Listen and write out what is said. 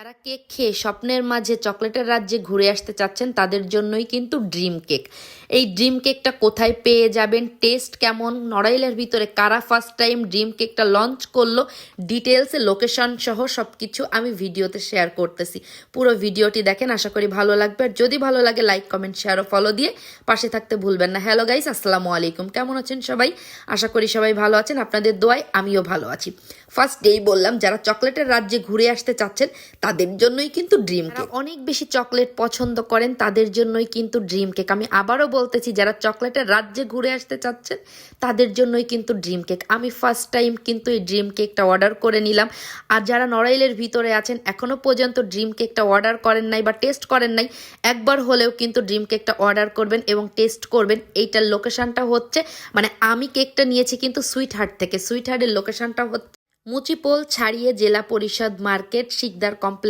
যারা কেক খেয়ে স্বপ্নের মাঝে চকলেটের রাজ্যে ঘুরে আসতে চাচ্ছেন তাদের জন্যই কিন্তু ড্রিম কেক। এই ড্রিম কেকটা কোথায় পেয়ে যাবেন, টেস্ট কেমন, নড়াইলের ভিতরে কারা ফার্স্ট টাইম ড্রিম কেকটা লঞ্চ করলো, ডিটেলসে লোকেশন সহ সব কিছু আমি ভিডিওতে শেয়ার করতেছি। পুরো ভিডিওটি দেখেন, আশা করি ভালো লাগবে। আর যদি ভালো লাগে লাইক কমেন্ট শেয়ার ও ফলো দিয়ে পাশে থাকতে ভুলবেন না। হ্যালো গাইস, আসসালামু আলাইকুম। কেমন আছেন সবাই? আশা করি সবাই ভালো আছেন, আপনাদের দোয়ায় আমিও ভালো আছি। ফার্স্ট এই বললাম, যারা চকলেটের রাজ্যে ঘুরে আসতে চাচ্ছেন তাদের জন্যই কিন্তু ড্রিম কেক। অনেক বেশি চকলেট পছন্দ করেন তাদের জন্যই কিন্তু ড্রিম কেক। আমি আবারও বলতেছি, যারা চকলেটের রাজ্যে ঘুরে আসতে চাচ্ছেন তাদের জন্যই কিন্তু ড্রিম কেক। আমি ফার্স্ট টাইম কিন্তু এই ড্রিম কেকটা অর্ডার করে নিলাম। আর যারা নড়াইলের ভিতরে আছেন এখনো পর্যন্ত ড্রিম কেকটা অর্ডার করেন নাই বা টেস্ট করেন নাই, একবার হলেও কিন্তু ড্রিম কেকটা অর্ডার করবেন এবং টেস্ট করবেন। এইটার লোকেশনটা হচ্ছে, মানে আমি কেকটা নিয়েছি কিন্তু সুইট হার্ট থেকে। সুইট হার্টের লোকেশনটা হচ্ছে মুচিপোল ছাড়িয়ে জেলা পরিষদ মার্কেট, শিকদার কমপ্লেক্স।